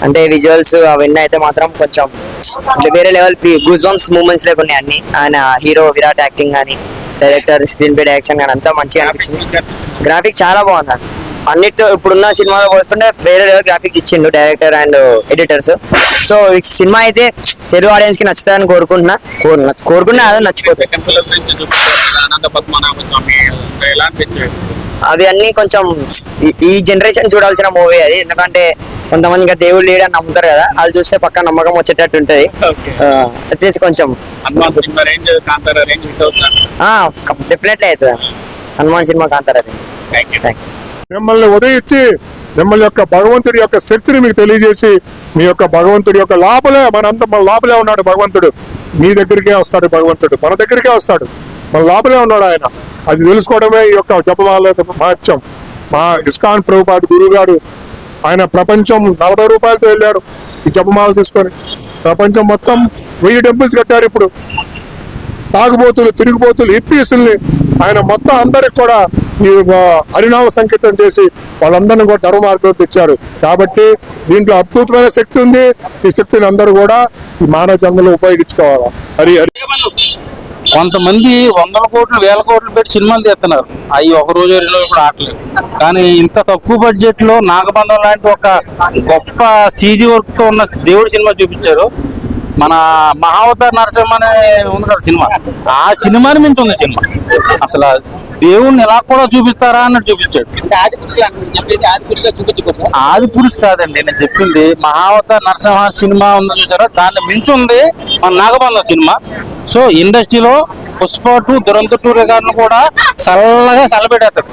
అంటే విజువల్స్ అవన్నీ అయితే మాత్రం కొంచెం అంటే వేరే లెవెల్ గూస్ బంప్స్ మూమెంట్స్ లేకున్నాయి అన్ని. ఆయన హీరో విరాట్ యాక్టింగ్ కానీ, డైరెక్టర్ స్క్రీన్ ప్లే డైరెక్షన్ కానీ అంతా మంచిగా అనిపిస్తుంది. గ్రాఫిక్స్ చాలా బాగుంది అన్నిటితో ఇప్పుడున్న సినిమాలో పోల్చుకుంటే వేరే లెవెల్ గ్రాఫిక్స్ ఇచ్చిండు డైరెక్టర్ అండ్ ఎడిటర్స్. సో ఈ సినిమా అయితే తెలుగు ఆడియన్స్ కి నచ్చుతుందని కోరుకున్నా అదే నచ్చిపోతుంది. అవి అన్ని కొంచెం ఈ జనరేషన్ చూడాల్సిన మూవీ అది. ఎందుకంటే కొంతమంది ఇంకా దేవుడు లేడని నమ్ముతారు కదా, అది చూస్తే పక్క నమ్మకం వచ్చేటట్టు ఉంటది. వచ్చేసి కొంచెం డెఫినెట్లీ అవుతుంది హనుమాన్ సినిమా కాంతారా. మిమ్మల్ని ఉదయించి మిమ్మల్ని యొక్క భగవంతుడి యొక్క శక్తిని మీకు తెలియజేసి, మీ యొక్క భగవంతుడి యొక్క లోపలే మన లోపలే ఉన్నాడు భగవంతుడు. మీ దగ్గరికే వస్తాడు భగవంతుడు, మన దగ్గరికే వస్తాడు, మన లోపలే ఉన్నాడు ఆయన. అది తెలుసుకోవడమే ఈ యొక్క జపమాల మహత్యం. మా ఇస్కాన్ ప్రభుపాద గురువు గారు ఆయన ప్రపంచం 40 రూపాయలతో వెళ్ళారు ఈ జపమాల తీసుకొని. ప్రపంచం మొత్తం 1000 టెంపుల్స్ కట్టారు. ఇప్పుడు తాగుబోతులు, తిరుగుబోతులు, హిప్పీసుల్ని ఆయన మొత్తం అందరికి కూడా ఈ హరినామ సంకీర్తన చేసి వాళ్ళందరినీ కూడా ధర్మ మార్గంలో తెచ్చారు. కాబట్టి దీంట్లో అద్భుతమైన శక్తి ఉంది. ఈ శక్తిని అందరూ కూడా ఈ మానవ జన్మలో ఉపయోగించుకోవాలా. హరి హరి. కొంతమంది 100 కోట్లు 1000 కోట్లు పెట్టి సినిమాలు తీస్తున్నారు, అవి ఒక రోజు 2 రోజులు కూడా ఆటలేదు. కానీ ఇంత తక్కువ బడ్జెట్ లో నాగబంధం లాంటి ఒక గొప్ప సీజీ వర్క్ తో ఉన్న దేవుడి సినిమా చూపించారు. మన మహావతార్ నరసింహ అనే ఉంది కదా సినిమా, ఆ సినిమాని మించి ఉంది సినిమా. అసలు దేవుణ్ణి ఎలా కూడా చూపిస్తారా అన్నట్టు చూపించాడు. ఆది పురుష్ కాదండి నేను చెప్పింది, మహావతార్ నరసింహ సినిమా ఉంది చూసారా, దాన్ని మించి ఉంది మన నాగబంధం సినిమా. సో ఇండస్ట్రీలో పుష్ప 2, దురంధర్ 2 రికార్డును కూడా చల్లగా చల్లబెట్టేస్తాడు.